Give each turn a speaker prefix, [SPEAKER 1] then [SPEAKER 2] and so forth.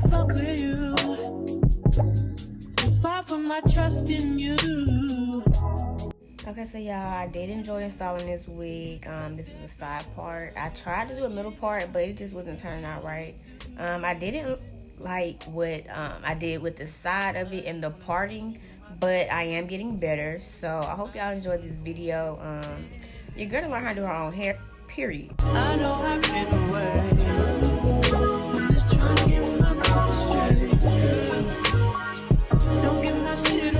[SPEAKER 1] fuck with you. If I put my trust in you.
[SPEAKER 2] Okay, so y'all, I did enjoy installing this wig. This was a side part. I tried to do a middle part, but it just wasn't turning out right. I didn't like what I did with the side of it and the parting, but I am getting better. So I hope y'all enjoyed this video. You're gonna learn how to do her own hair, period.
[SPEAKER 1] I know I've been away. I'm just trying to get my mind straight. Don't get my shit